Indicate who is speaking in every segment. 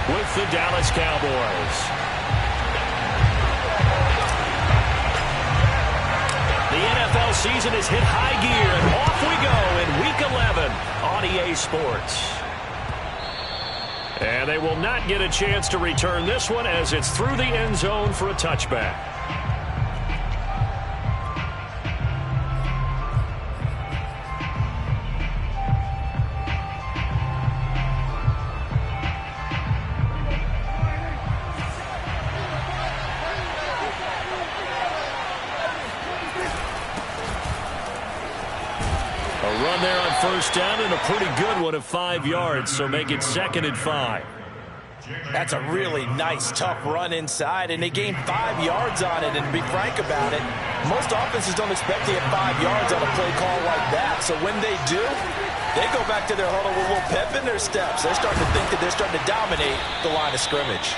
Speaker 1: with the Dallas Cowboys. The NFL season has hit high gear, and off we go in Week 11 on EA Sports. And they will not get a chance to return this one as it's through the end zone for a touchback. Run there on first down, and a pretty good one of 5 yards, so make it 2nd and 5.
Speaker 2: That's a really nice, tough run inside, and they gained 5 yards on it. And to be frank about it, most offenses don't expect to get 5 yards on a play call like that. So when they do, they go back to their huddle with a little pep in their steps. They're starting to think that they're starting to dominate the line of scrimmage.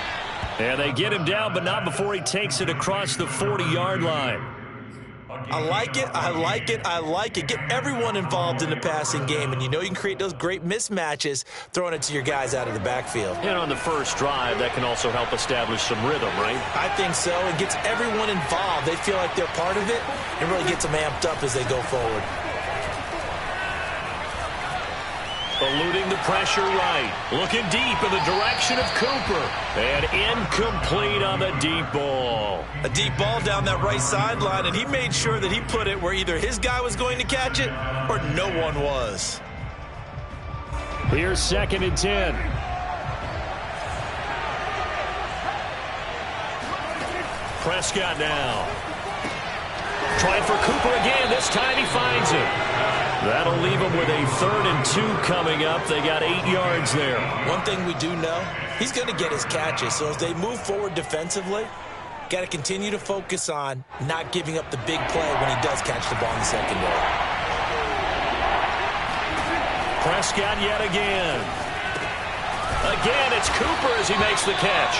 Speaker 1: And they get him down, but not before he takes it across the 40-yard line.
Speaker 2: I like it, I like it, I like it. Get everyone involved in the passing game, and you know you can create those great mismatches throwing it to your guys out of the backfield.
Speaker 1: And on the first drive, that can also help establish some rhythm, right?
Speaker 2: I think so. It gets everyone involved. They feel like they're part of it, and really gets them amped up as they go forward.
Speaker 1: Eluding the pressure right. Looking deep in the direction of Cooper. And incomplete on the deep ball.
Speaker 2: A deep ball down that right sideline, and he made sure that he put it where either his guy was going to catch it or no one was.
Speaker 1: Here's 2nd and 10. Prescott now. Trying for Cooper again. This time he finds it. That'll leave them with a 3rd and 2 coming up. They got 8 yards there.
Speaker 2: One thing we do know, he's going to get his catches. So as they move forward defensively, got to continue to focus on not giving up the big play when he does catch the ball in the secondary.
Speaker 1: Prescott yet again. Again, it's Cooper as he makes the catch.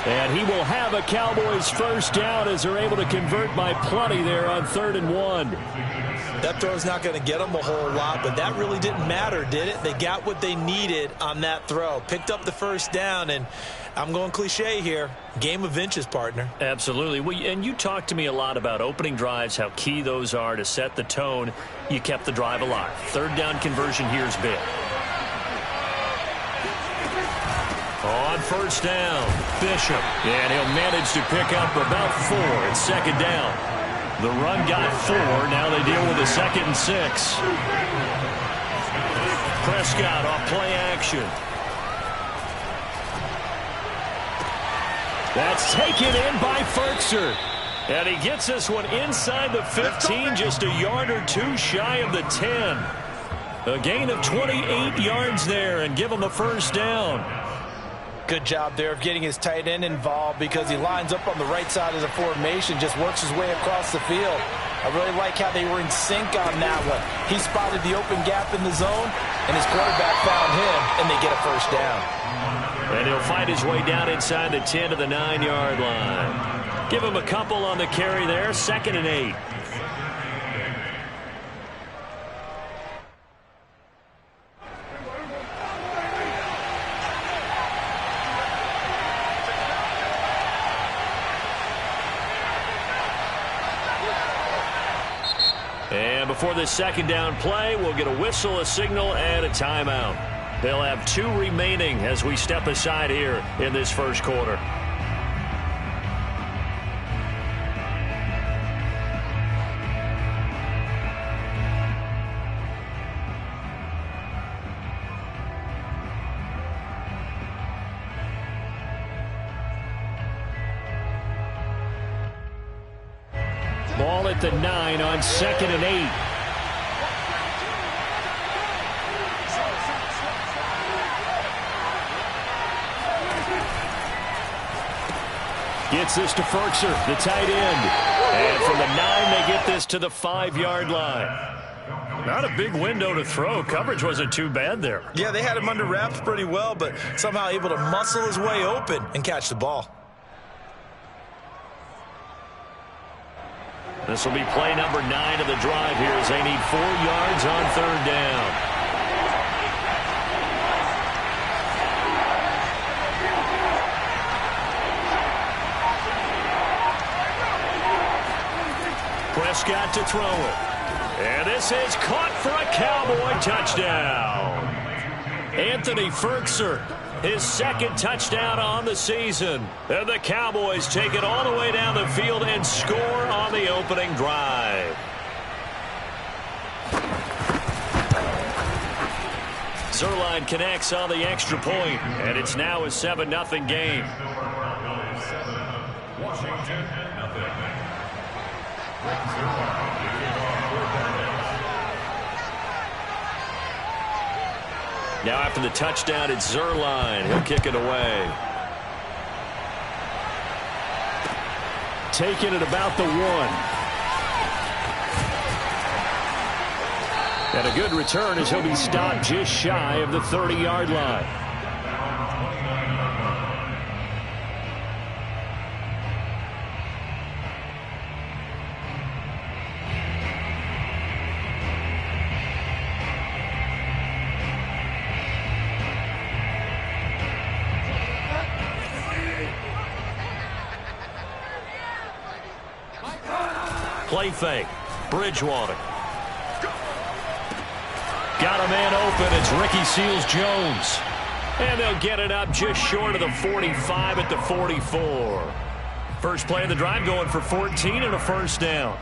Speaker 1: And he will have a Cowboys first down as they're able to convert by plenty there on 3rd and 1.
Speaker 2: That throw's not going to get them a whole lot, but that really didn't matter, did it? They got what they needed on that throw. Picked up the first down, and I'm going cliche here. Game of inches, partner.
Speaker 1: Absolutely. Well, and you talked to me a lot about opening drives, how key those are to set the tone. You kept the drive alive. 3rd down conversion here is big. On first down, Bishop. And he'll manage to pick up about 4 at 2nd down. The run got 4. Now they deal with a 2nd and 6. Prescott off play action. That's taken in by Ferkser. And he gets this one inside the 15, just a yard or 2 shy of the 10. A gain of 28 yards there and give him a first down.
Speaker 2: Good job there of getting his tight end involved because he lines up on the right side of the formation, just works his way across the field. I really like how they were in sync on that one. He spotted the open gap in the zone, and his quarterback found him, and they get a first down.
Speaker 1: And he'll find his way down inside the 10 to the 9-yard line. Give him a couple on the carry there, 2nd and 8. And before this 2nd down play, we'll get a whistle, a signal, and a timeout. They'll have 2 remaining as we step aside here in this first quarter. Ball at the 9 on 2nd and 8. Gets this to Ferkser, the tight end. And from the 9, they get this to the 5-yard line. Not a big window to throw. Coverage wasn't too bad there.
Speaker 2: Yeah, they had him under wraps pretty well, but somehow able to muscle his way open and catch the ball.
Speaker 1: This will be play number 9 of the drive here as they need 4 yards on 3rd down. Prescott to throw it. And this is caught for a Cowboy touchdown. Anthony Fertzer, his second touchdown on the season. And the Cowboys take it all the way down the field and score on the opening drive. Zerline connects on the extra point, and it's now a 7-0 game. Washington, now after the touchdown, it's Zerline. He'll kick it away. Taking it about the 1. And a good return as he'll be stopped just shy of the 30-yard line. Play fake. Bridgewater. Got a man open. It's Ricky Seals-Jones. And they'll get it up just short of the 45 at the 44. First play of the drive going for 14 and a first down.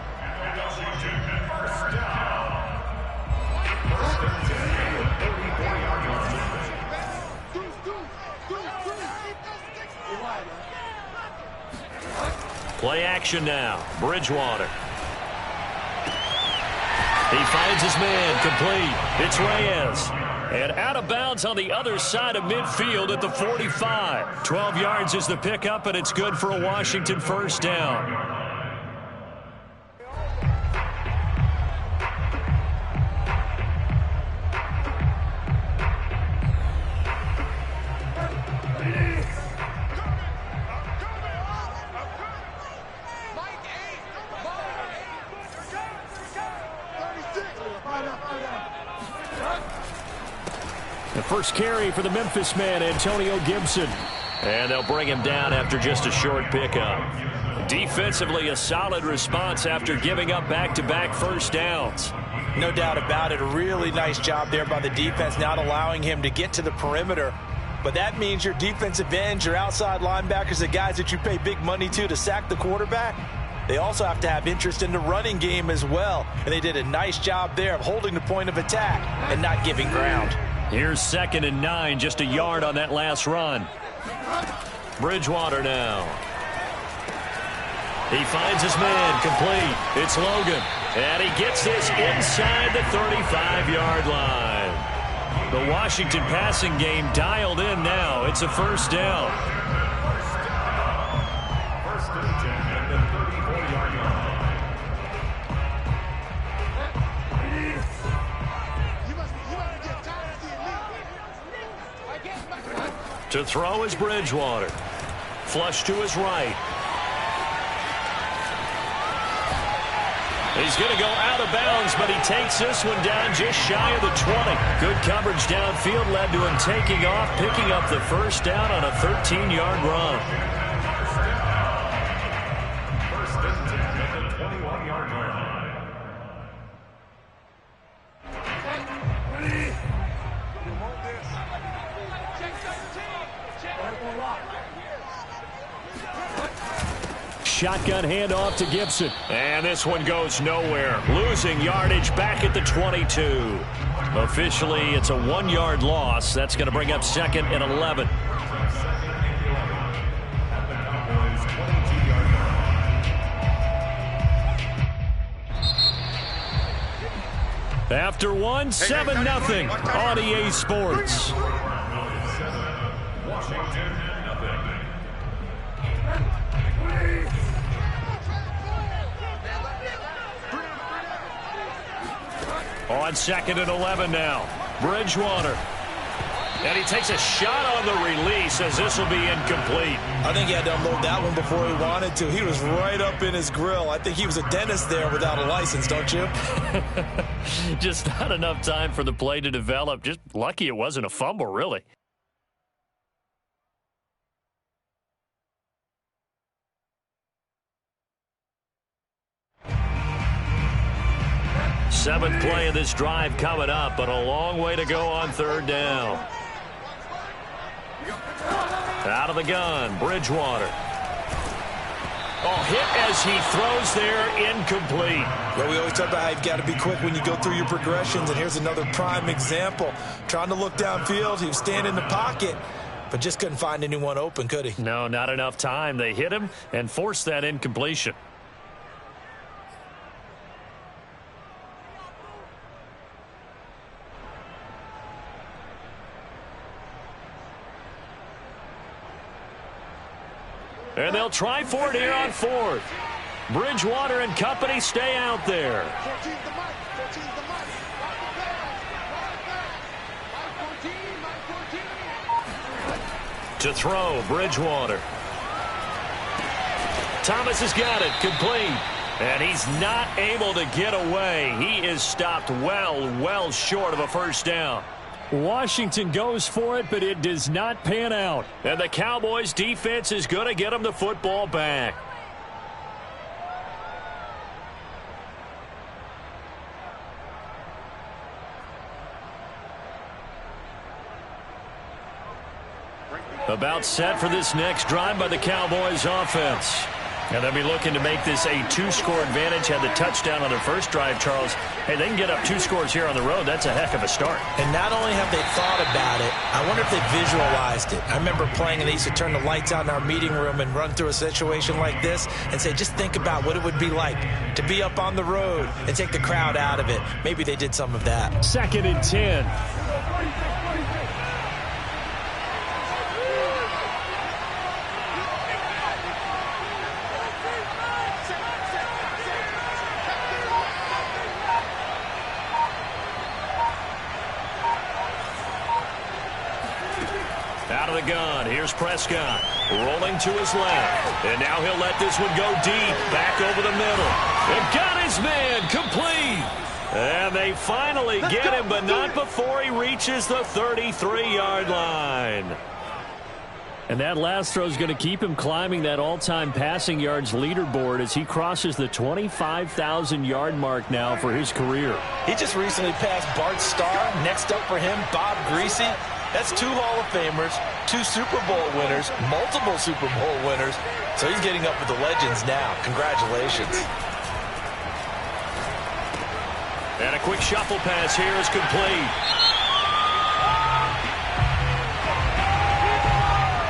Speaker 1: Play action now. Bridgewater. He finds his man, complete. It's Reyes. And out of bounds on the other side of midfield at the 45. 12 yards is the pickup, and it's good for a Washington first down. The first carry for the Memphis man, Antonio Gibson. And they'll bring him down after just a short pickup. Defensively, a solid response after giving up back-to-back first downs.
Speaker 2: No doubt about it. A really nice job there by the defense, not allowing him to get to the perimeter. But that means your defensive ends, your outside linebackers, the guys that you pay big money to sack the quarterback, they also have to have interest in the running game as well. And they did a nice job there of holding the point of attack and not giving ground.
Speaker 1: Here's 2nd and 9, just a yard on that last run. Bridgewater now. He finds his man, complete. It's Logan. And he gets this inside the 35-yard line. The Washington passing game dialed in now. It's a first down. To throw is Bridgewater. Flush to his right. He's going to go out of bounds, but he takes this one down just shy of the 20. Good coverage downfield led to him taking off, picking up the first down on a 13-yard run. First and 10 at the 21-yard line. Shotgun handoff to Gibson. And this one goes nowhere. Losing yardage back at the 22. Officially, it's a 1-yard loss. That's going to bring up 2nd and 11. After one, 7-0 on EA Sports. On 2nd and 11 now. Bridgewater. And he takes a shot on the release as this will be incomplete.
Speaker 2: I think he had to unload that one before he wanted to. He was right up in his grill. I think he was a dentist there without a license, don't you?
Speaker 1: Just not enough time for the play to develop. Just lucky it wasn't a fumble, really. 7th play of this drive coming up, but a long way to go on 3rd down. Out of the gun, Bridgewater. Oh, hit as he throws there, incomplete.
Speaker 2: Yeah, we always talk about how you've got to be quick when you go through your progressions, and here's another prime example. Trying to look downfield, he was standing in the pocket, but just couldn't find anyone open, could he?
Speaker 1: No, not enough time. They hit him and forced that incompletion. And they'll try for it here on 4th. Bridgewater and company stay out there. To throw, Bridgewater. Thomas has got it, complete. And he's not able to get away. He is stopped well short of a 1st down. Washington goes for it, but it does not pan out. And the Cowboys defense is going to get them the football back. About set for this next drive by the Cowboys offense. And they'll be looking to make this a 2-score advantage. Had the touchdown on their first drive, Charles. Hey, they can get up 2 scores here on the road. That's a heck of a start.
Speaker 2: And not only have they thought about it, I wonder if they visualized it. I remember playing and they used to turn the lights out in our meeting room and run through a situation like this and say, just think about what it would be like to be up on the road and take the crowd out of it. Maybe they did some of that.
Speaker 1: 2nd and 10. Out of the gun, here's Prescott, rolling to his left, and now he'll let this one go deep, back over the middle, and got his man, complete, and they finally get him, but not before he reaches the 33-yard line. And that last throw is going to keep him climbing that all-time passing yards leaderboard as he crosses the 25,000-yard mark now for his career.
Speaker 2: He just recently passed Bart Starr. Next up for him, Bob Greasy. That's 2 Hall of Famers, 2 Super Bowl winners, multiple Super Bowl winners. So he's getting up with the legends now. Congratulations.
Speaker 1: And a quick shuffle pass here is complete.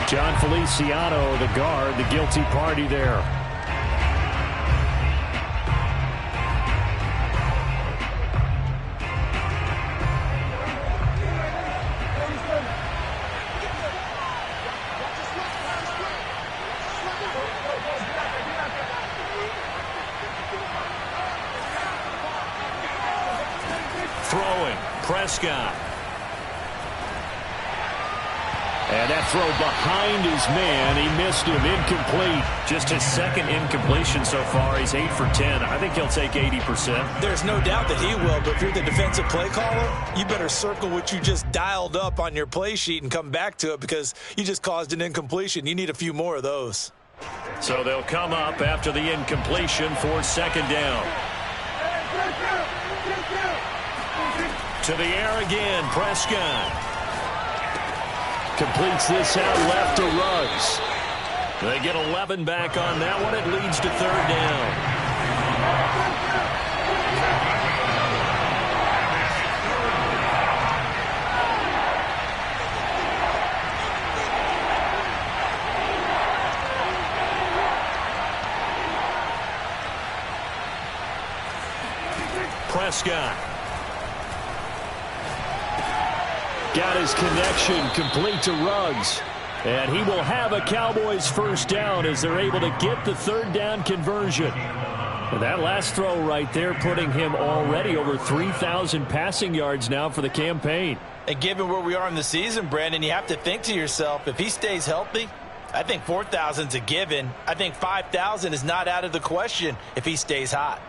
Speaker 1: John Feliciano, the guard, the guilty party there. Throwing, Prescott. And that throw behind his man, he missed him, incomplete. Just his 2nd incompletion so far. He's 8 for 10. I think he'll take 80%.
Speaker 2: There's no doubt that he will, but if you're the defensive play caller, you better circle what you just dialed up on your play sheet and come back to it because you just caused an incompletion. You need a few more of those.
Speaker 1: So they'll come up after the incompletion for 2nd down. To the air again, Prescott. Completes this out left to Ruggs. They get 11 back on that one. It leads to 3rd down. Prescott. Got his connection complete to Ruggs. And he will have a Cowboys 1st down as they're able to get the 3rd down conversion. And that last throw right there putting him already over 3,000 passing yards now for the campaign.
Speaker 2: And given where we are in the season, Brandon, you have to think to yourself, if he stays healthy, I think 4,000's a given. I think 5,000 is not out of the question if he stays hot.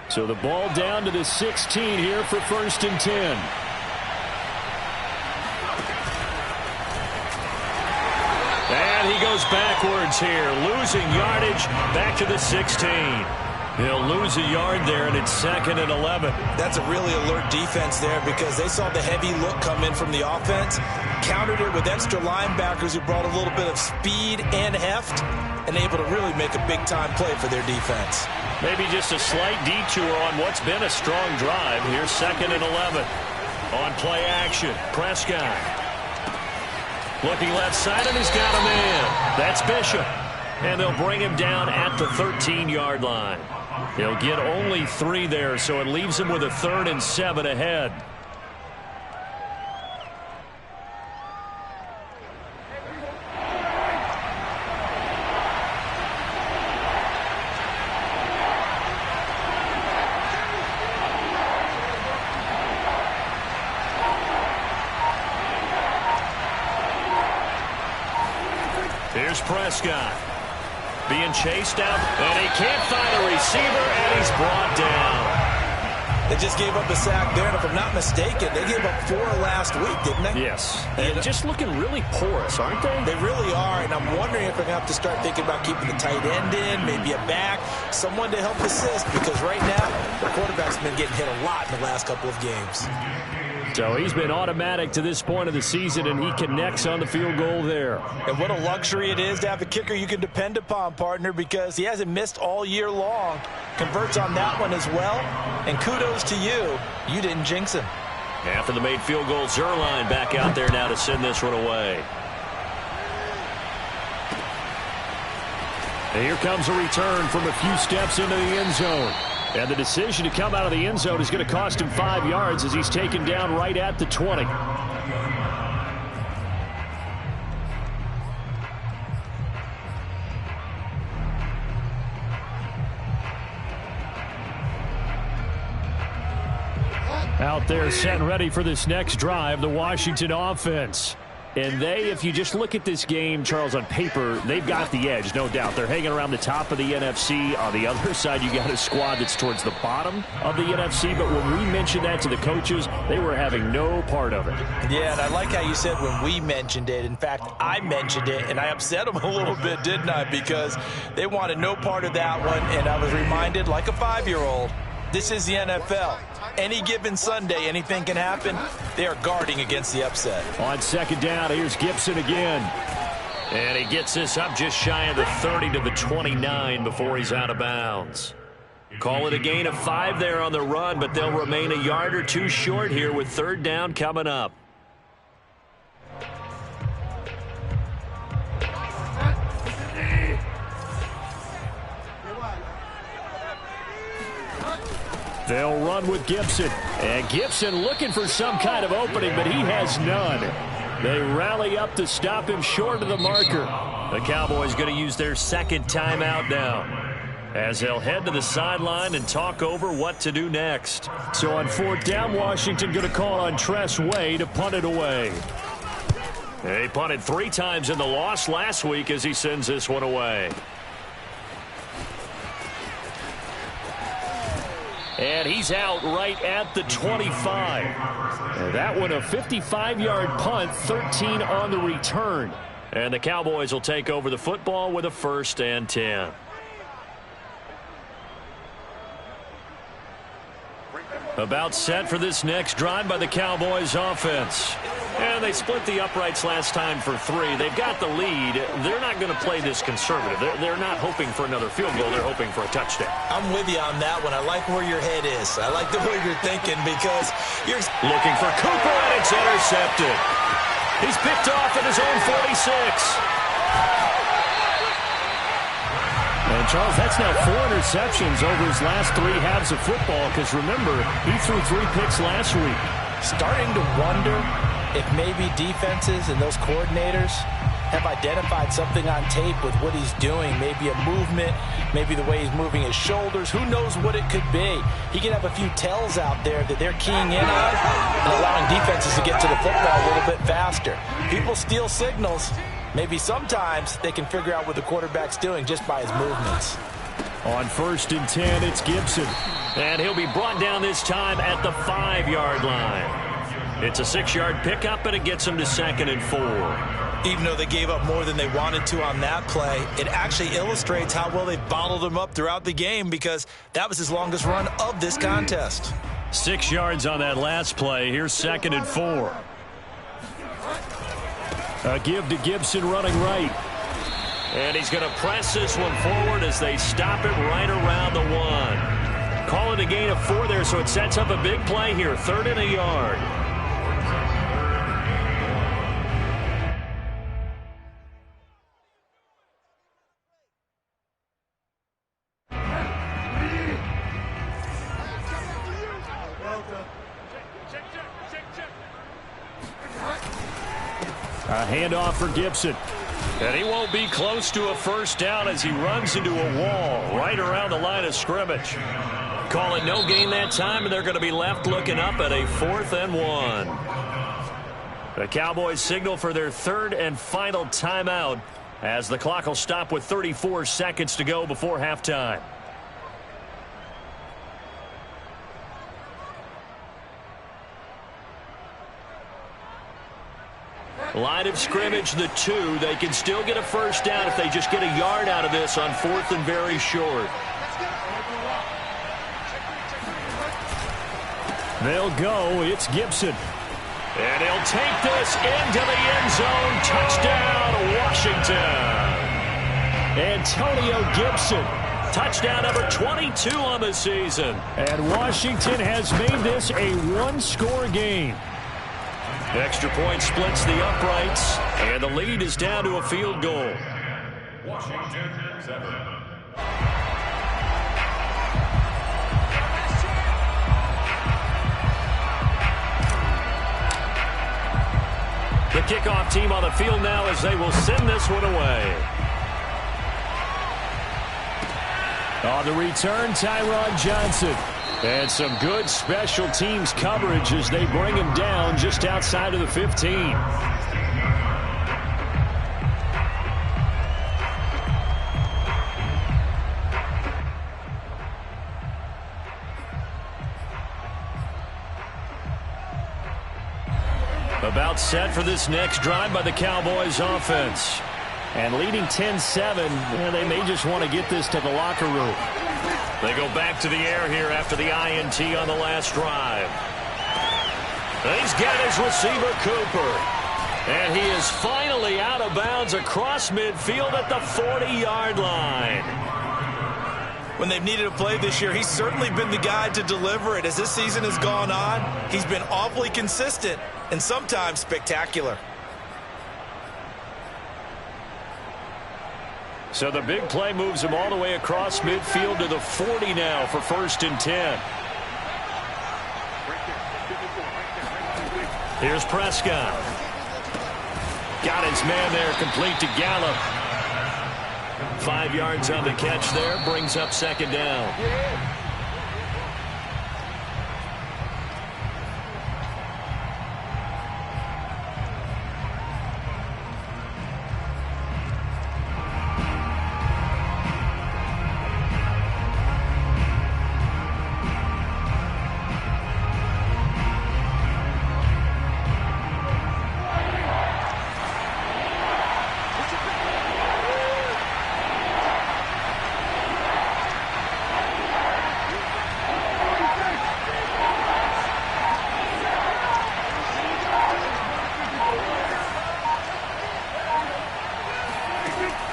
Speaker 1: So the ball down to the 16 here for 1st and 10. And he goes backwards here, losing yardage back to the 16. He'll lose a yard there, and it's 2nd and 11.
Speaker 2: That's a really alert defense there because they saw the heavy look come in from the offense, countered it with extra linebackers who brought a little bit of speed and heft, and able to really make a big-time play for their defense.
Speaker 1: Maybe just a slight detour on what's been a strong drive. Here's 2nd and 11. On play action, Prescott. Looking left side, and he's got a man. That's Bishop. And they'll bring him down at the 13-yard line. He'll get only 3 there, so it leaves him with a 3rd and 7 ahead. Here's Prescott. Being chased out, and he can't find a receiver, and he's brought down.
Speaker 2: They just gave up a sack there, and if I'm not mistaken, they gave up 4 last week, didn't they?
Speaker 1: Yes, and just looking really porous, aren't they?
Speaker 2: They really are, and I'm wondering if they're going to have to start thinking about keeping the tight end in, maybe a back, someone to help assist, because right now, the quarterback's been getting hit a lot in the last couple of games.
Speaker 1: So he's been automatic to this point of the season, and he connects on the field goal there.
Speaker 2: And what a luxury it is to have a kicker you can depend upon, partner, because he hasn't missed all year long. Converts on that one as well. And kudos to you. You didn't jinx him.
Speaker 1: After the made field goal, Zerline back out there now to send this one away. And here comes a return from a few steps into the end zone. And the decision to come out of the end zone is going to cost him 5 yards as he's taken down right at the 20. Out there set and ready for this next drive, the Washington offense. And they, if you just look at this game, Charles, on paper, they've got the edge, no doubt. They're hanging around the top of the NFC. On the other side, you got a squad that's towards the bottom of the NFC. But when we mentioned that to the coaches, they were having no part of it.
Speaker 2: Yeah, and I like how you said when we mentioned it. In fact, I mentioned it, and I upset them a little bit, didn't I? Because they wanted no part of that one, and I was reminded, like a 5-year-old, this is the NFL. Any given Sunday, anything can happen. They are guarding against the upset.
Speaker 1: On 2nd down, here's Gibson again. And he gets this up just shy of the 30 to the 29 before he's out of bounds. Call it a gain of 5 there on the run, but they'll remain a yard or 2 short here with 3rd down coming up. They'll run with Gibson. And Gibson looking for some kind of opening, but he has none. They rally up to stop him short of the marker. The Cowboys going to use their 2nd timeout now, as they'll head to the sideline and talk over what to do next. So on 4th down, Washington going to call on Tress Way to punt it away. He punted 3 times in the loss last week as he sends this one away. And he's out right at the 25. And that one a 55-yard punt, 13 on the return. And the Cowboys will take over the football with a 1st and 10. About set for this next drive by the Cowboys offense. And they split the uprights last time for 3. They've got the lead. They're not going to play this conservative. They're not hoping for another field goal. They're hoping for a touchdown.
Speaker 2: I'm with you on that one. I like where your head is. I like the way you're thinking because you're
Speaker 1: looking for Cooper, and it's intercepted. He's picked off at his own 46. And, Charles, that's now 4 interceptions over his last 3 halves of football because, remember, he threw 3 picks last week.
Speaker 2: Starting to wonder if maybe defenses and those coordinators have identified something on tape with what he's doing. Maybe a movement, maybe the way he's moving his shoulders. Who knows what it could be? He could have a few tells out there that they're keying in on and allowing defenses to get to the football a little bit faster. People steal signals. Maybe sometimes they can figure out what the quarterback's doing just by his movements.
Speaker 1: On 1st and 10, it's Gibson. And he'll be brought down this time at the 5-yard line. It's a 6-yard pickup, and it gets them to 2nd and 4.
Speaker 2: Even though they gave up more than they wanted to on that play, it actually illustrates how well they've bottled them up throughout the game, because that was his longest run of this contest.
Speaker 1: 6 yards on that last play. Here's 2nd and 4. A give to Gibson running right. And he's going to press this one forward as they stop it right around the 1. Call it a gain of 4 there, so it sets up a big play here. 3rd and a yard. A handoff for Gibson. And he won't be close to a first down as he runs into a wall right around the line of scrimmage. Call it no gain that time, and they're going to be left looking up at a 4th and 1. The Cowboys signal for their 3rd and final timeout as the clock will stop with 34 seconds to go before halftime. Line of scrimmage, the 2. They can still get a first down if they just get a yard out of this on 4th and very short. They'll go. It's Gibson. And he'll take this into the end zone. Touchdown, Washington. Antonio Gibson. Touchdown number 22 on the season. And Washington has made this a one-score game. Extra point splits the uprights, and the lead is down to a field goal. Washington 7. The kickoff team on the field now as they will send this one away. On the return, Tyrod Johnson. And some good special teams coverage as they bring him down just outside of the 15. About set for this next drive by the Cowboys offense. And leading 10-7, they may just want to get this to the locker room. They go back to the air here after the INT on the last drive. He's got his receiver, Cooper. And he is finally out of bounds across midfield at the 40-yard line.
Speaker 2: When they've needed a play this year, he's certainly been the guy to deliver it. As this season has gone on, he's been awfully consistent and sometimes spectacular.
Speaker 1: So the big play moves him all the way across midfield to the 40 now for 1st and 10. Here's Prescott. Got his man there, complete to Gallup. 5 yards on the catch there, brings up 2nd down.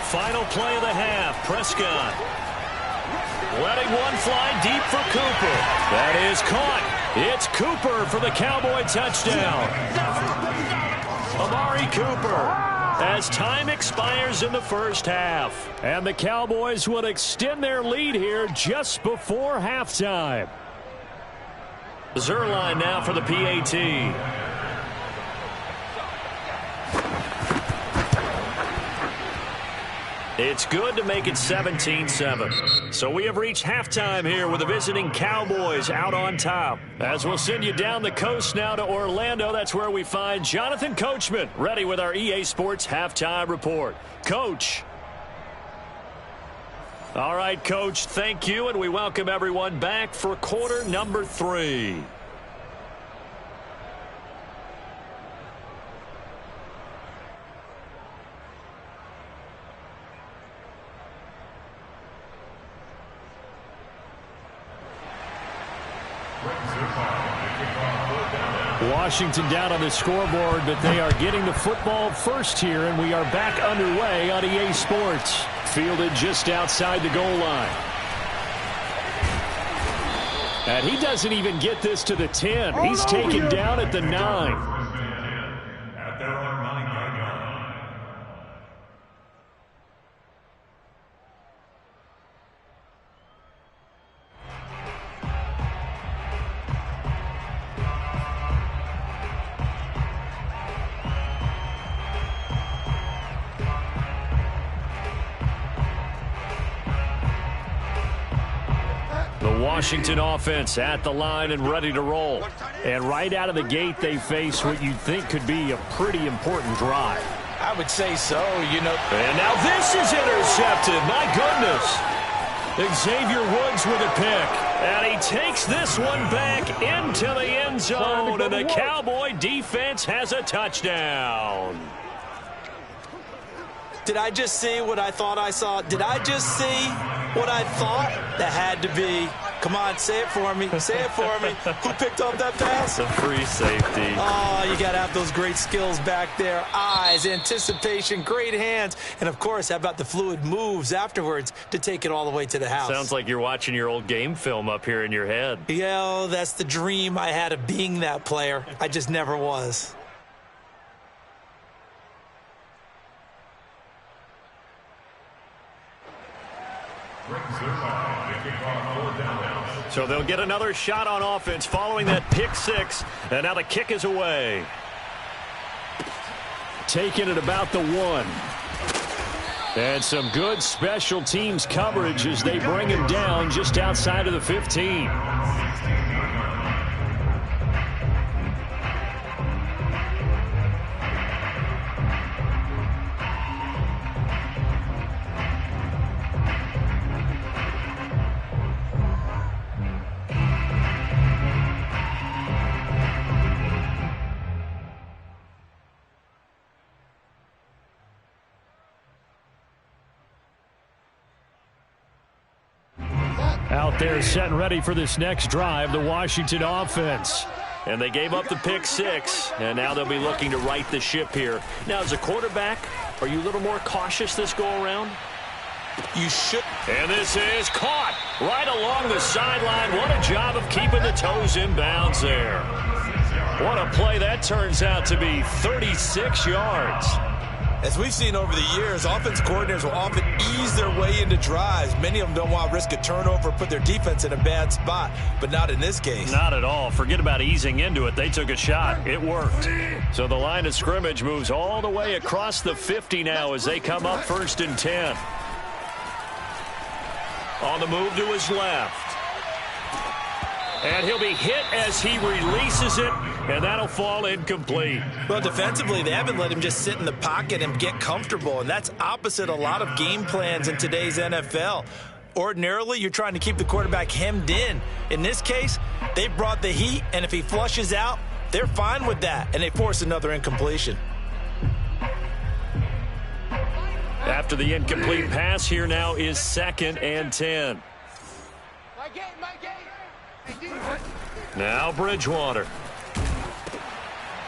Speaker 1: Final play of the half. Prescott letting one fly deep for Cooper. That is caught. It's Cooper for the Cowboy touchdown. Amari Cooper as time expires in the first half. And the Cowboys will extend their lead here just before halftime. Zerline now for the PAT. It's good to make it 17-7. So we have reached halftime here with the visiting Cowboys out on top. As we'll send you down the coast now to Orlando, that's where we find Jonathan Coachman ready with our EA Sports Halftime Report. Coach. All right, Coach, thank you, and we welcome everyone back for quarter number 3. Washington down on the scoreboard, but they are getting the football first here, and we are back underway on EA Sports. Fielded just outside the goal line. And he doesn't even get this to the 10. He's taken down at the 9. Washington offense at the line and ready to roll. And right out of the gate, they face what you'd think could be a pretty important drive.
Speaker 2: I would say so, you know.
Speaker 1: And now this is intercepted. My goodness. Xavier Woods with a pick. And he takes this one back into the end zone. And the Cowboy defense has a touchdown.
Speaker 2: Did I just see what I thought I saw? Did I just see what I thought? That had to be. Come on, say it for me. Say it for me. Who picked up that pass?
Speaker 1: A free safety.
Speaker 2: Oh, you got to have those great skills back there. Eyes, anticipation, great hands. And, of course, how about the fluid moves afterwards to take it all the way to the house?
Speaker 1: Sounds like you're watching your old game film up here in your head.
Speaker 2: Yeah, that's the dream I had of being that player. I just never was.
Speaker 1: So they'll get another shot on offense following that pick six. And now the kick is away. Taken at about the 1. And some good special teams coverage as they bring him down just outside of the 15. Out there set and ready for this next drive, the Washington offense. And they gave up the pick six, and now they'll be looking to right the ship here. Now, as a quarterback, are you a little more cautious this go-around?
Speaker 2: You should.
Speaker 1: And this is caught right along the sideline. What a job of keeping the toes in bounds there. What a play that turns out to be, 36 yards.
Speaker 2: As we've seen over the years, offense coordinators will often ease their way into drives. Many of them don't want to risk a turnover or put their defense in a bad spot, but not in this case.
Speaker 1: Not at all. Forget about easing into it. They took a shot. It worked. So the line of scrimmage moves all the way across the 50 now as they come up 1st and 10. On the move to his left. And he'll be hit as he releases it, and that'll fall incomplete.
Speaker 2: Well, defensively, they haven't let him just sit in the pocket and get comfortable, and that's opposite a lot of game plans in today's NFL. Ordinarily, you're trying to keep the quarterback hemmed in. In this case, they brought the heat, and if he flushes out, they're fine with that, and they force another incompletion.
Speaker 1: After the incomplete pass, here now is 2nd and 10. Now Bridgewater.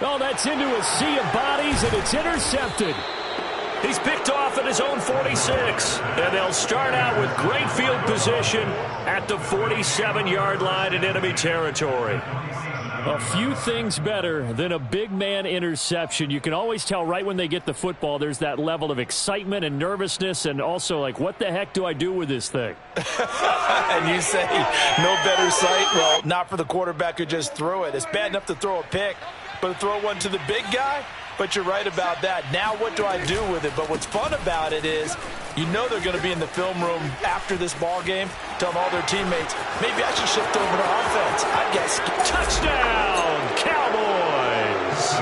Speaker 1: Oh, that's into a sea of bodies, and it's intercepted. He's picked off at his own 46. And they'll start out with great field position at the 47-yard line in enemy territory. A few things better than a big man interception. You can always tell right when they get the football, there's that level of excitement and nervousness, and also like, what the heck do I do with this thing?
Speaker 2: And you say, no better sight? Well, not for the quarterback who just threw it. It's bad enough to throw a pick, but to throw one to the big guy? But you're right about that. Now what do I do with it? But what's fun about it is, you know they're going to be in the film room after this ball game, telling all their teammates, maybe I should shift over to offense. I guess.
Speaker 1: Touchdown, Cowboys!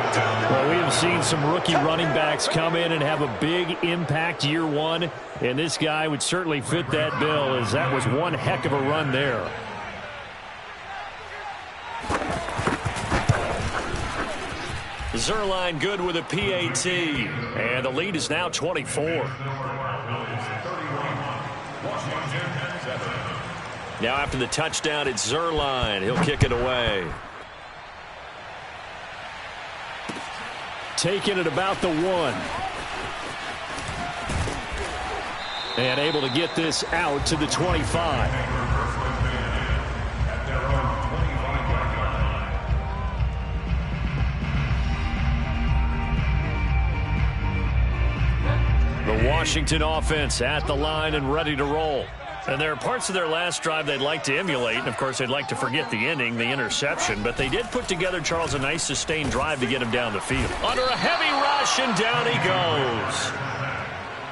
Speaker 1: Well, we have seen some rookie running backs come in and have a big impact year one, and this guy would certainly fit that bill, as that was one heck of a run there. Zerline good with a PAT, and the lead is now 24. Now after the touchdown, it's Zerline. He'll kick it away. taken at about the 1. And able to get this out to the 25. The Washington offense at the line and ready to roll. And there are parts of their last drive they'd like to emulate. And, of course, they'd like to forget the ending, the interception. But they did put together, Charles, a nice sustained drive to get him down the field. Under a heavy rush, and down he goes.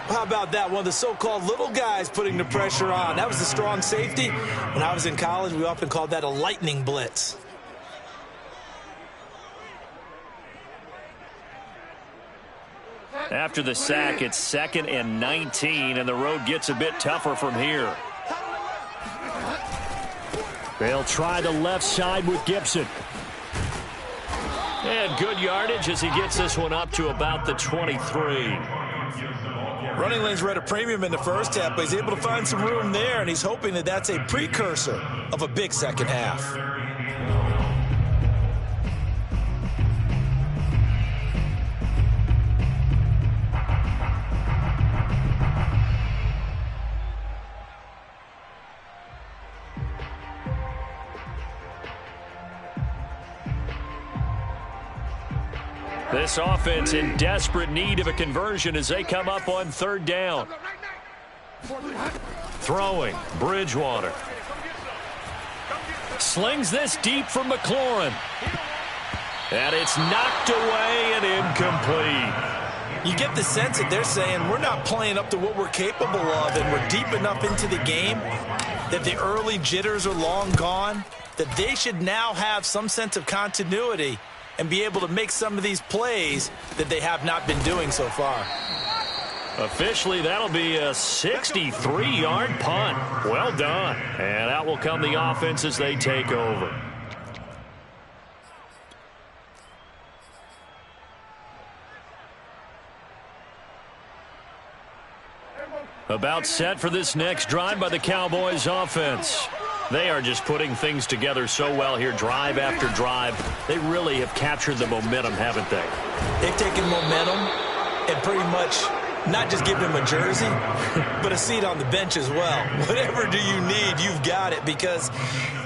Speaker 2: How about that? One of the so-called little guys putting the pressure on. That was the strong safety. When I was in college, we often called that a lightning blitz.
Speaker 1: After the sack, it's 2nd and 19, and the road gets a bit tougher from here. They'll try the left side with Gibson. And good yardage as he gets this one up to about the 23.
Speaker 2: Running lanes were at a premium in the first half, but he's able to find some room there, and he's hoping that that's a precursor of a big second half.
Speaker 1: This offense in desperate need of a conversion as they come up on 3rd down. Throwing, Bridgewater. Slings this deep from McLaurin. And it's knocked away and incomplete.
Speaker 2: You get the sense that they're saying we're not playing up to what we're capable of, and we're deep enough into the game that the early jitters are long gone, that they should now have some sense of continuity and be able to make some of these plays that they have not been doing so far.
Speaker 1: Officially, that'll be a 63-yard punt. Well done. And out will come the offense as they take over. About set for this next drive by the Cowboys offense. They are just putting things together so well here, drive after drive. They really have captured the momentum, haven't they?
Speaker 2: They've taken momentum and pretty much not just given him a jersey, but a seat on the bench as well. Whatever do you need, you've got it, because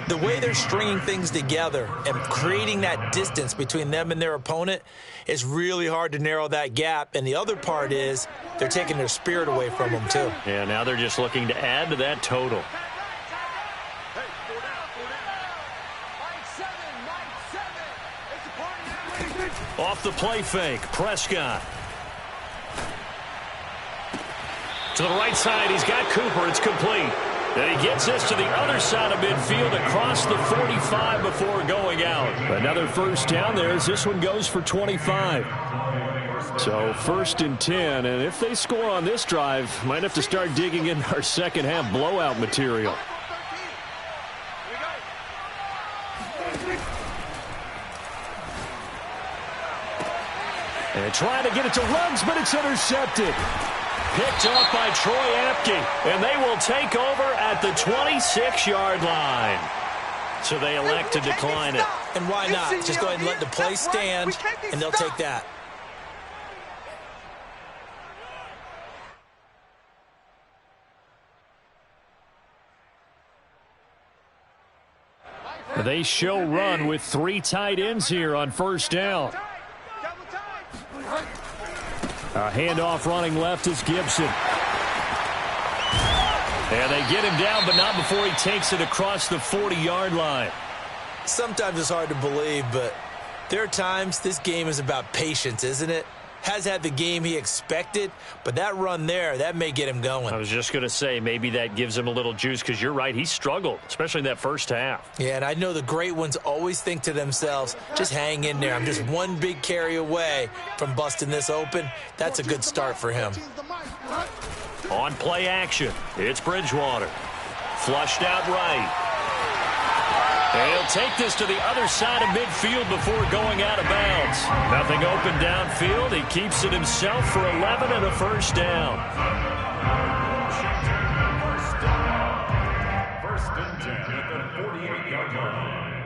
Speaker 2: the way they're stringing things together and creating that distance between them and their opponent is really hard to narrow that gap. And the other part is they're taking their spirit away from them, too.
Speaker 1: Yeah, now they're just looking to add to that total. Off the play fake, Prescott. To the right side, he's got Cooper. It's complete. And he gets this to the other side of midfield across the 45 before going out. Another first down there as this one goes for 25. So 1st and 10, and if they score on this drive, might have to start digging in our second half blowout material. And trying to get it to Ruggs, but it's intercepted. Picked off by Troy Apke, and they will take over at the 26-yard line. So they elect to decline it.
Speaker 2: And why not? Just go ahead and let the play stand, and they'll take that.
Speaker 1: They show run with 3 tight ends here on 1st down. A handoff running left is Gibson. And they get him down, but not before he takes it across the 40-yard line.
Speaker 2: Sometimes it's hard to believe, but there are times this game is about patience, isn't it? Has had the game he expected, but that run there, that may get him going.
Speaker 1: I was just going to say, maybe that gives him a little juice, because you're right, he struggled, especially in that first half.
Speaker 2: Yeah, and I know the great ones always think to themselves, just hang in there. I'm just one big carry away from busting this open. That's a good start for him.
Speaker 1: On play action, it's Bridgewater. Flushed out right. And he'll take this to the other side of midfield before going out of bounds. Nothing open downfield. He keeps it himself for 11 and a first down.
Speaker 3: First and 10 at the 48-yard line.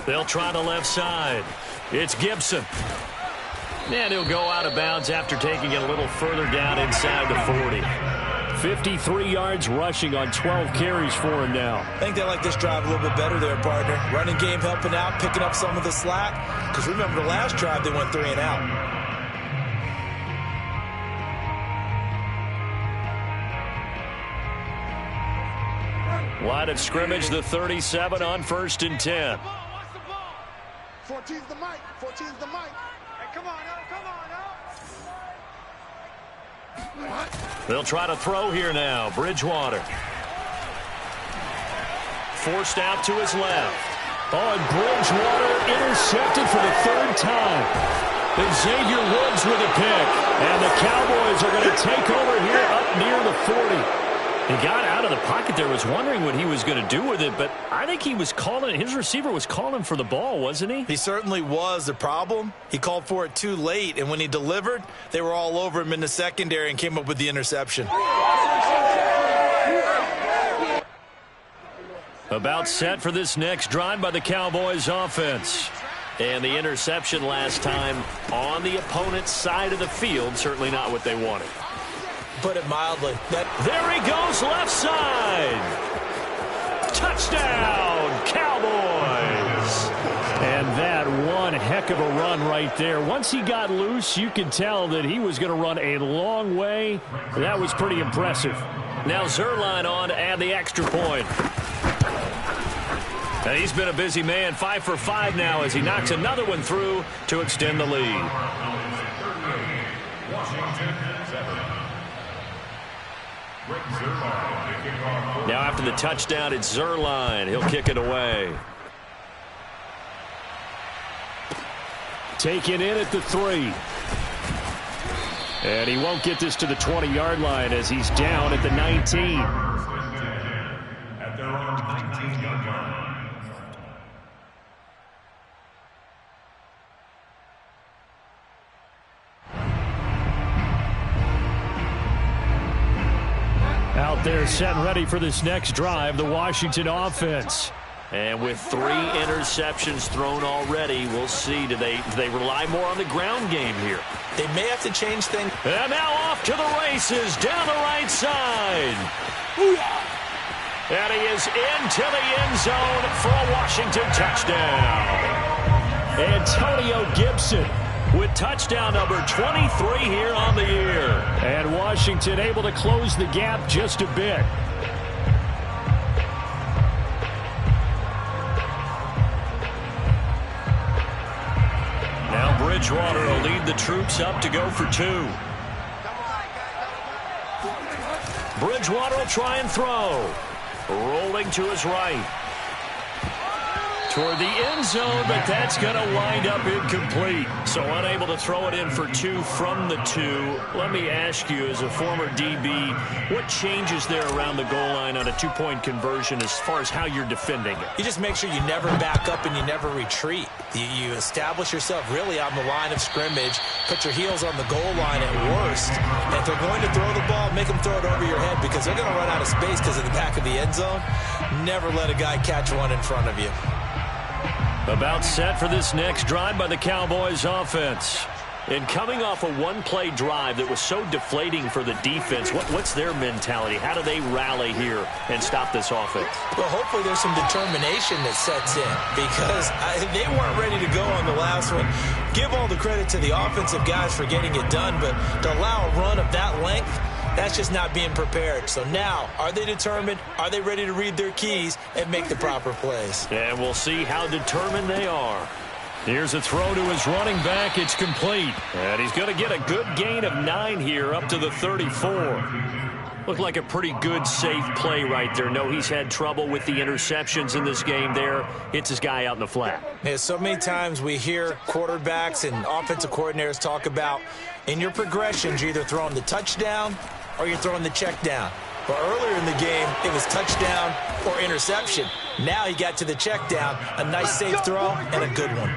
Speaker 1: They'll try the left side. It's Gibson. And he'll go out of bounds after taking it a little further down inside the 40. 53 yards rushing on 12 carries for him now.
Speaker 2: I think they like this drive a little bit better there, partner. Running game helping out, picking up some of the slack. Because remember the last drive, they went 3 and out.
Speaker 1: Line of scrimmage, the 37 on 1st and 10.
Speaker 4: 14's the mic. 14's the mic. Hey, come on,
Speaker 1: They'll try to throw here now. Bridgewater. Forced out to his left. Oh, and Bridgewater intercepted for the 3rd time. And Xavier Woods with a pick. And the Cowboys are going to take over here up near the 40. He got out of the pocket there, was wondering what he was going to do with it, but I think he was calling, his receiver was calling for the ball, wasn't he?
Speaker 2: He certainly was. The problem, he called for it too late, and when he delivered, they were all over him in the secondary and came up with the interception.
Speaker 1: About set for this next drive by the Cowboys offense. And the interception last time on the opponent's side of the field, certainly not what they wanted.
Speaker 2: Put it mildly.
Speaker 1: There he goes, left side. Touchdown, Cowboys. And that one heck of a run right there. Once he got loose, you could tell that he was going to run a long way. That was pretty impressive. Now Zerline on to add the extra point. And he's been a busy man, 5 for 5 now as he knocks another one through to extend the lead. Now after the touchdown, it's Zerline. He'll kick it away. Taken in at the 3. And he won't get this to the 20-yard line as he's down at the 19.
Speaker 3: At their own 19-yard line.
Speaker 1: Out there set and ready for this next drive, the Washington offense. And with 3 interceptions thrown already, we'll see. Do they rely more on the ground game here?
Speaker 2: They may have to change things.
Speaker 1: And now off to the races down the right side. And he is into the end zone for a Washington touchdown. Antonio Gibson with touchdown number 23 here on the year. And Washington able to close the gap just a bit. Now Bridgewater will lead the troops up to go for 2. Bridgewater will try and throw. Rolling to his right. Toward the end zone, but that's going to wind up incomplete. So unable to throw it in for 2 from the 2. Let me ask you, as a former DB, what changes there around the goal line on a 2-point conversion as far as how you're defending it?
Speaker 2: You just make sure you never back up and you never retreat. You establish yourself really on the line of scrimmage, put your heels on the goal line at worst. And if they're going to throw the ball, make them throw it over your head because they're going to run out of space because of the back of the end zone. Never let a guy catch one in front of you.
Speaker 1: About set for this next drive by the Cowboys offense. And coming off a one-play drive that was so deflating for the defense, what's their mentality? How do they rally here and stop this offense?
Speaker 2: Well, hopefully there's some determination that sets in because they weren't ready to go on the last one. Give all the credit to the offensive guys for getting it done, but to allow a run of that length, that's just not being prepared. So now, are they determined? Are they ready to read their keys and make the proper plays?
Speaker 1: And we'll see how determined they are. Here's a throw to his running back. It's complete. And he's going to get a good gain of 9 here up to the 34. Looked like a pretty good, safe play right there. No, he's had trouble with the interceptions in this game there. Hits his guy out in the flat.
Speaker 2: Yeah, so many times we hear quarterbacks and offensive coordinators talk about in your progressions, you're either throwing the touchdown or you're throwing the check down. But earlier in the game, it was touchdown or interception. Now he got to the check down, a nice safe throw and a good one.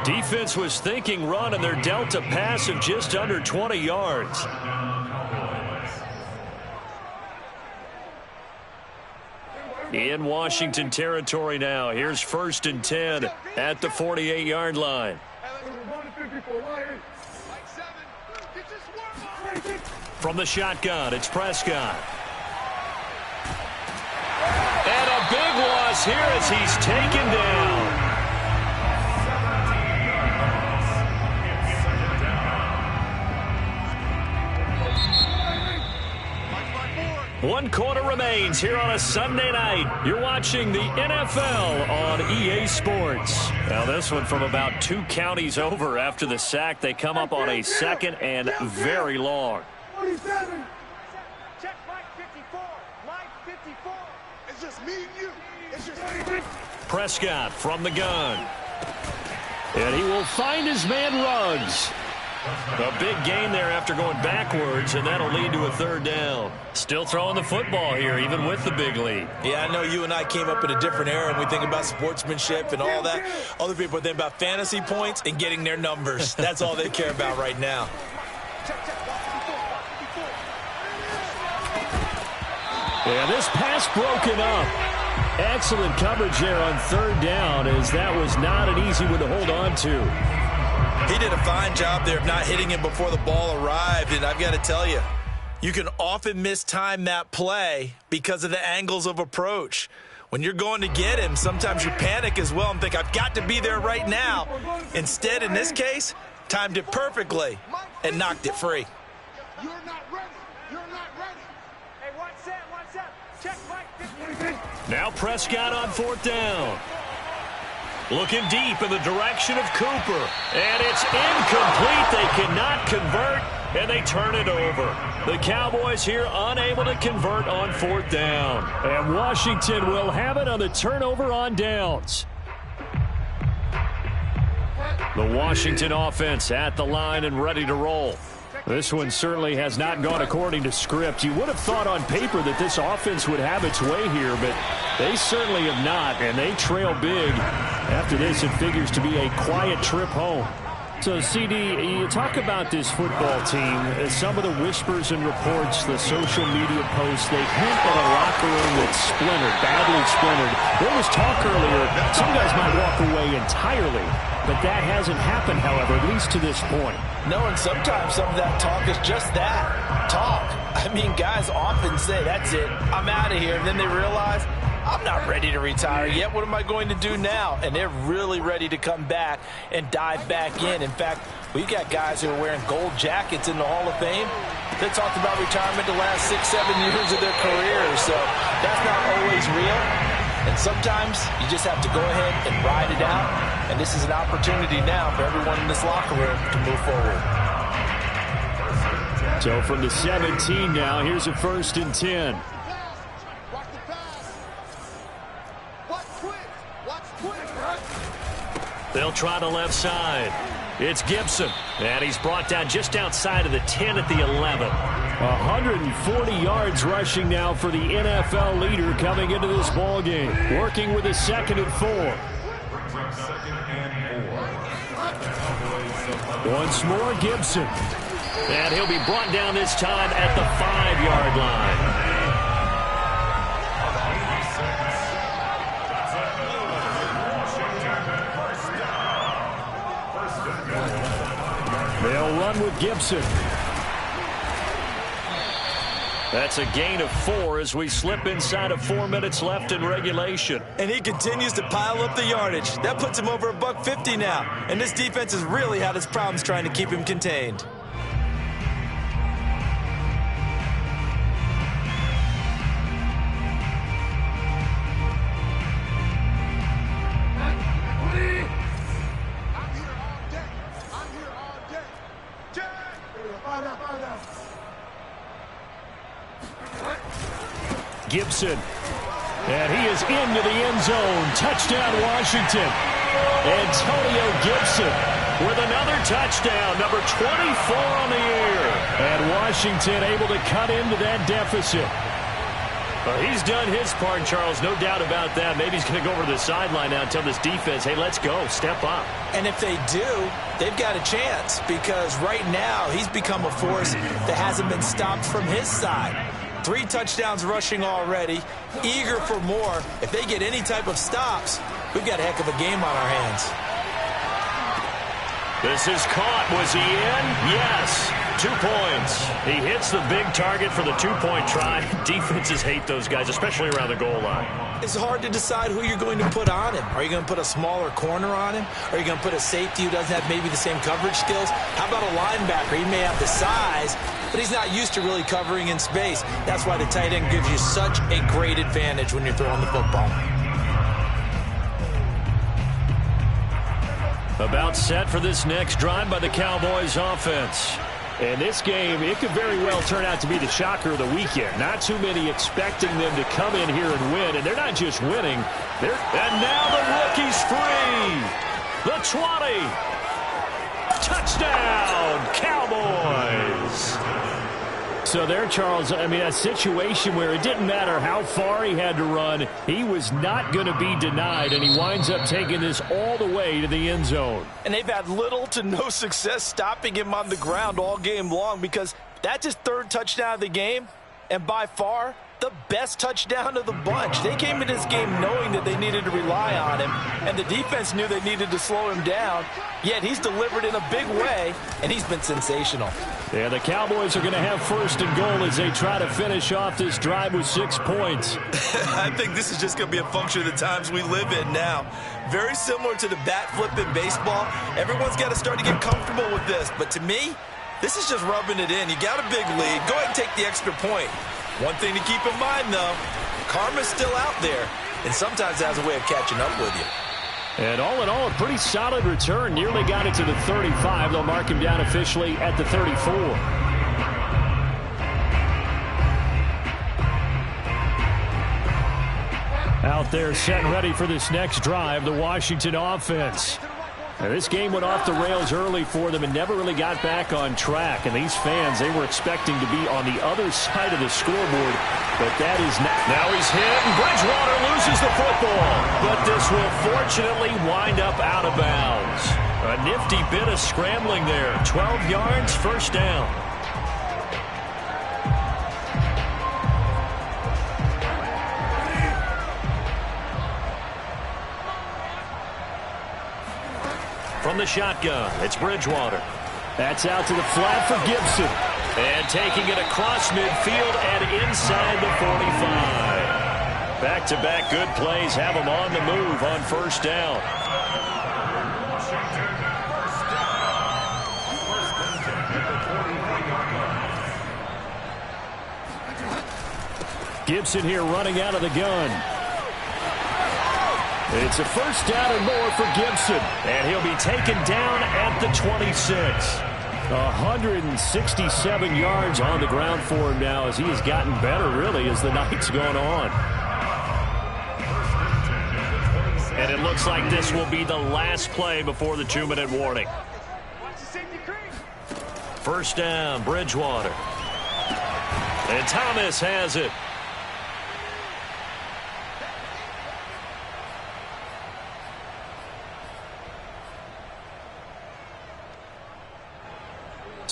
Speaker 1: Defense was thinking run, and they're dealt a pass of just under 20 yards. In Washington territory now. Here's 1st and 10 at the 48-yard line. From the shotgun, it's Prescott. And a big loss here as he's taken down. One quarter remains here on a Sunday night. You're watching the NFL on EA Sports. Now this one from about 2 counties over after the sack. They come up on a 2nd and very long.
Speaker 4: 47. Check Mike 54. Mike 54. It's just me and you. It's just
Speaker 1: Prescott from the gun. And he will find his man Ruggs. A big gain there after going backwards, and that'll lead to a 3rd down. Still throwing the football here, even with the big lead.
Speaker 2: Yeah, I know you and I came up in a different era, and we think about sportsmanship and all that. Other people think about fantasy points and getting their numbers. That's all they care about right now.
Speaker 1: Yeah, this pass broken up. Excellent coverage there on 3rd down, as that was not an easy one to hold on to.
Speaker 2: He did a fine job there of not hitting him before the ball arrived, and I've got to tell you, you can often mistime that play because of the angles of approach. When you're going to get him, sometimes you panic as well and think, I've got to be there right now. Instead, in this case, timed it perfectly and knocked it free.
Speaker 4: You're not ready. You're not ready. Hey, one set. Check Mike.
Speaker 1: Now Prescott on 4th down. Looking deep in the direction of Cooper. And it's incomplete. They cannot convert, and they turn it over. The Cowboys here unable to convert on 4th down. And Washington will have it on the turnover on downs. The Washington offense at the line and ready to roll. This one certainly has not gone according to script. You would have thought on paper that this offense would have its way here, but they certainly have not, and they trail big. After this, it figures to be a quiet trip home. So, CD, you talk about this football team. Some of the whispers and reports, the social media posts, they hint at a locker room that's splintered, badly splintered. There was talk earlier, some guys might walk away entirely. But that hasn't happened, however, at least to this point.
Speaker 2: No, and sometimes some of that talk is just that, talk. I mean, guys often say, that's it, I'm out of here. And then they realize, I'm not ready to retire yet. What am I going to do now? And they're really ready to come back and dive back in. In fact, we've got guys who are wearing gold jackets in the Hall of Fame. They talked about retirement the last 6-7 years of their careers. So that's not always real. And sometimes you just have to go ahead and ride it out. And this is an opportunity now for everyone in this locker room to move forward.
Speaker 1: So from the 17 now, here's a 1st and 10. They'll try the left side. It's Gibson. And he's brought down just outside of the 10 at the 11. 140 yards rushing now for the NFL leader coming into this ball game. Working with a 2nd and 4. Once more, Gibson. And he'll be brought down this time at the 5-yard line. They'll run with Gibson. That's a gain of 4 as we slip inside of 4 minutes left in regulation.
Speaker 2: And he continues to pile up the yardage. That puts him over $150 now. And this defense has really had its problems trying to keep him contained.
Speaker 1: Gibson. And he is into the end zone. Touchdown, Washington. Antonio Gibson with another touchdown, number 24 on the year. And Washington able to cut into that deficit. He's done his part, Charles, no doubt about that. Maybe he's going to go over to the sideline now and tell this defense, hey, let's go, step up.
Speaker 2: And if they do, they've got a chance because right now he's become a force that hasn't been stopped from his side. 3 touchdowns rushing already, eager for more. If they get any type of stops, we've got a heck of a game on our hands.
Speaker 1: This is caught. Was he in? Yes. 2 points. He hits the big target for the 2-point try. Defenses hate those guys, especially around the goal line.
Speaker 2: It's hard to decide who you're going to put on him. Are you going to put a smaller corner on him? Are you going to put a safety who doesn't have maybe the same coverage skills? How about a linebacker? He may have the size, but he's not used to really covering in space. That's why the tight end gives you such a great advantage when you're throwing the football.
Speaker 1: About set for this next drive by the Cowboys offense. And this game, it could very well turn out to be the shocker of the weekend. Not too many expecting them to come in here and win. And they're not just winning. And now the rookie's free. The 20. Touchdown, Cowboys. So there, Charles, I mean, a situation where it didn't matter how far he had to run. He was not going to be denied, and he winds up taking this all the way to the end zone.
Speaker 2: And they've had little to no success stopping him on the ground all game long, because that's his 3rd touchdown of the game, and by far the best touchdown of the bunch. They came into this game knowing that they needed to rely on him, and the defense knew they needed to slow him down, yet he's delivered in a big way, and he's been sensational.
Speaker 1: Yeah, the Cowboys are going to have 1st and goal as they try to finish off this drive with 6 points.
Speaker 2: I think this is just going to be a function of the times we live in now. Very similar to the bat flip in baseball. Everyone's got to start to get comfortable with this, but to me, this is just rubbing it in. You got a big lead. Go ahead and take the extra point. One thing to keep in mind, though, karma's still out there, and sometimes it has a way of catching up with you.
Speaker 1: And all in all, a pretty solid return. Nearly got it to the 35. They'll mark him down officially at the 34. Out there set and ready for this next drive, the Washington offense. Now, this game went off the rails early for them and never really got back on track. And these fans, they were expecting to be on the other side of the scoreboard, but that is not. Now he's hit, and Bridgewater loses the football. But this will fortunately wind up out of bounds. A nifty bit of scrambling there. 12 yards, 1st down. From the shotgun, it's Bridgewater. That's out to the flat for Gibson. And taking it across midfield and inside the 45. Back-to-back good plays have him on the move on 1st down. Gibson here running out of the gun. It's a 1st down and more for Gibson. And he'll be taken down at the 26. 167 yards on the ground for him now as he has gotten better, really, as the night's gone on. And it looks like this will be the last play before the 2-minute warning. 1st down, Bridgewater. And Thomas has it.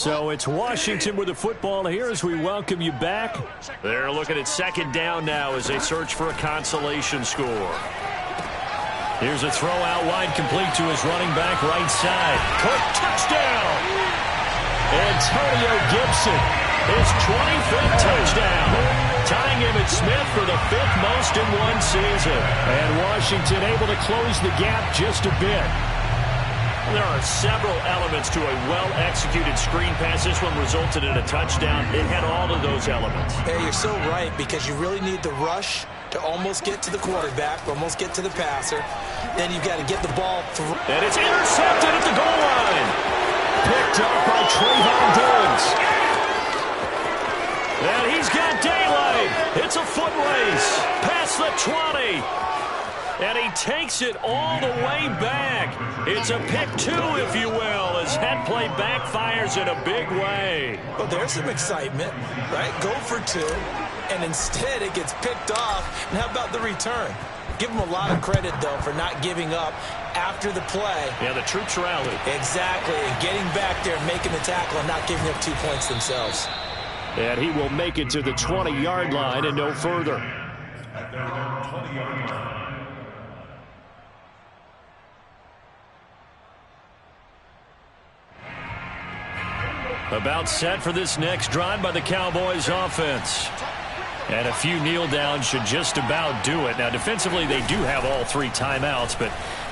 Speaker 1: So it's Washington with the football here as we welcome you back. They're looking at 2nd down now as they search for a consolation score. Here's a throw out wide, complete to his running back right side. Cook, touchdown! Antonio Gibson, his 25th touchdown. Tying Emmitt Smith for the 5th most in one season. And Washington able to close the gap just a bit. There are several elements to a well-executed screen pass. This one resulted in a touchdown. It had all of those elements.
Speaker 2: Hey, you're so right, because you really need the rush to almost get to the quarterback, almost get to the passer. Then you've got to get the ball through.
Speaker 1: And it's intercepted at the goal line. Picked up by Trayvon Diggs. And he's got daylight. It's a foot race past the 20. And he takes it all the way back. It's a pick 2, if you will, as that play backfires in a big way.
Speaker 2: Well, there's some excitement, right? Go for 2, and instead it gets picked off. And how about the return? Give him a lot of credit, though, for not giving up after the play.
Speaker 1: Yeah, the troops rallied.
Speaker 2: Exactly, and getting back there and making the tackle and not giving up 2 points themselves.
Speaker 1: And he will make it to the 20-yard line and no further.
Speaker 3: At their own 20-yard line.
Speaker 1: About set for this next drive by the Cowboys offense. And a few kneel downs should just about do it. Now, defensively, they do have all 3 timeouts, but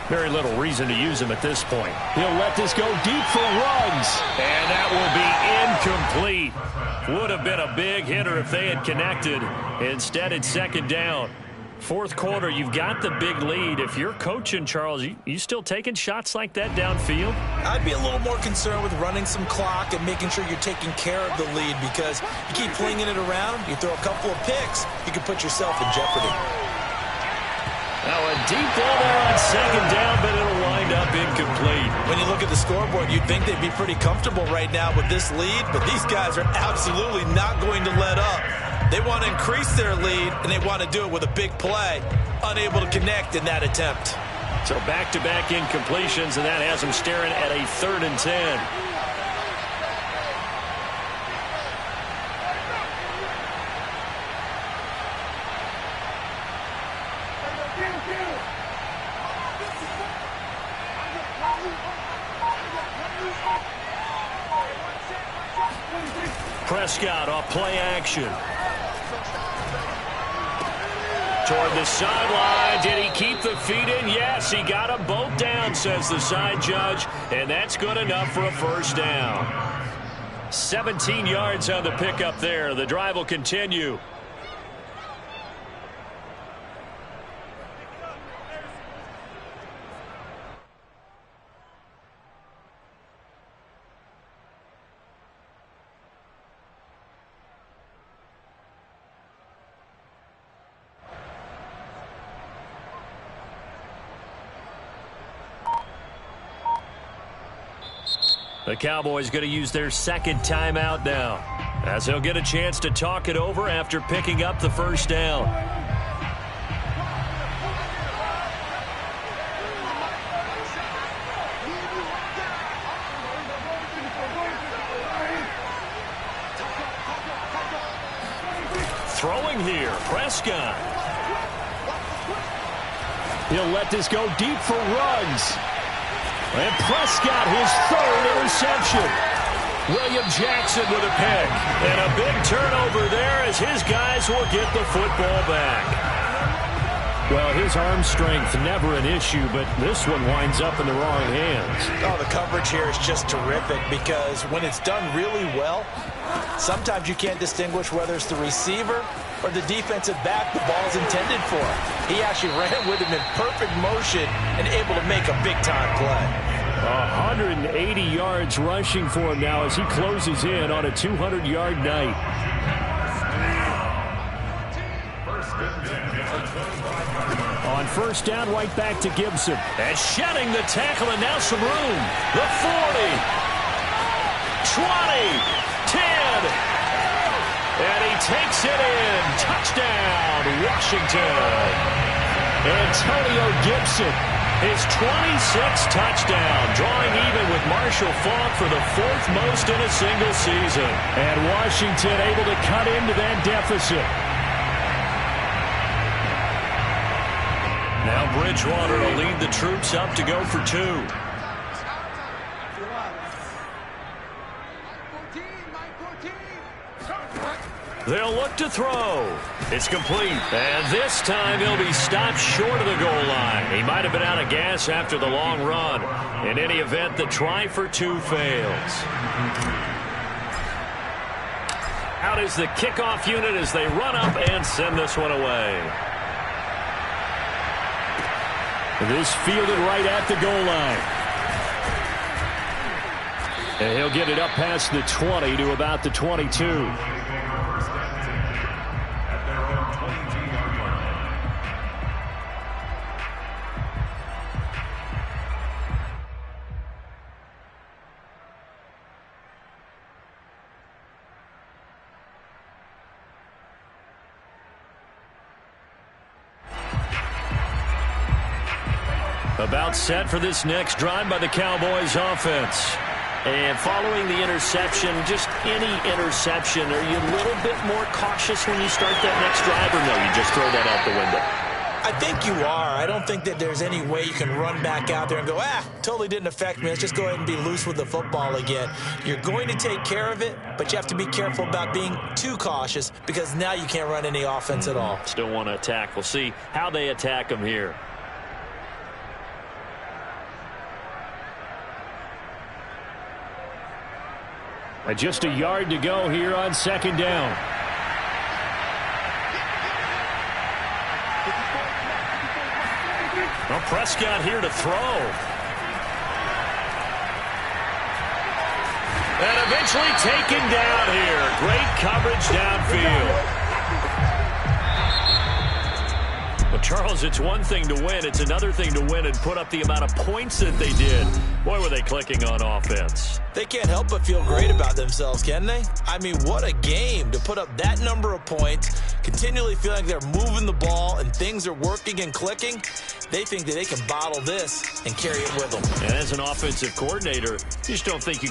Speaker 1: very little reason to use them at this point. He'll let this go deep for runs. And that will be incomplete. Would have been a big hitter if they had connected. Instead, it's second down. Fourth quarter, you've got the big lead. If you're coaching, Charles, you still taking shots like that downfield?
Speaker 2: I'd be a little more concerned with running some clock and making sure you're taking care of the lead, because you keep flinging it around, you throw a couple of picks, you can put yourself in jeopardy.
Speaker 1: Now a deep ball there on second down, but it'll wind up incomplete.
Speaker 2: When you look at the scoreboard, you'd think they'd be pretty comfortable right now with this lead, but these guys are absolutely not going to let up. They want to increase their lead, and they want to do it with a big play. Unable to connect in that attempt.
Speaker 1: So back-to-back incompletions, and that has them staring at a 3rd and 10. Prescott off play action. Toward the sideline. Did he keep the feet in? Yes, he got them both down, says the side judge, and that's good enough for a first down. 17 yards on the pickup there. The drive will continue. The Cowboys going to use their 2nd timeout now, as they'll get a chance to talk it over after picking up the first down. Throwing here, Prescott. He'll let this go deep for runs. And Prescott, his 3rd interception. William Jackson with a pick. And a big turnover there as his guys will get the football back. Well, his arm strength never an issue, but this one winds up in the wrong hands.
Speaker 2: Oh, the coverage here is just terrific, because when it's done really well, sometimes you can't distinguish whether it's the receiver or the defensive back the ball's intended for. He actually ran with him in perfect motion and able to make a big-time play.
Speaker 1: 180 yards rushing for him now as he closes in on a 200-yard night. On first down, right back to Gibson. And shedding the tackle, and now some room. The 40. 20. 10. And he takes it in. Touchdown, Washington. Antonio Gibson, his 26th touchdown, drawing even with Marshall Faulk for the 4th most in a single season. And Washington able to cut into that deficit. Now Bridgewater will lead the troops up to go for 2. They'll look to throw. It's complete. And this time he'll be stopped short of the goal line. He might have been out of gas after the long run. In any event, the try for 2 fails. Out is the kickoff unit as they run up and send this one away. This fielded right at the goal line. And he'll get it up past the 20 to about the 22. About set for this next drive by the Cowboys offense. And following the interception, just any interception, are you a little bit more cautious when you start that next drive, or no, you just throw that out the window?
Speaker 2: I think you are. I don't think that there's any way you can run back out there and go, totally didn't affect me. Let's just go ahead and be loose with the football again. You're going to take care of it, but you have to be careful about being too cautious because now you can't run any offense at all.
Speaker 1: Still want to attack. We'll see how they attack them here. Just a yard to go here on second down. Well, Prescott here to throw. And eventually taken down here. Great coverage downfield. Well, Charles, it's one thing to win. It's another thing to win and put up the amount of points that they did. Boy, were they clicking on offense.
Speaker 2: They can't help but feel great about themselves, can they? I mean, what a game to put up that number of points, continually feeling like they're moving the ball and things are working and clicking. They think that they can bottle this and carry it with them.
Speaker 1: And as an offensive coordinator, you just don't think you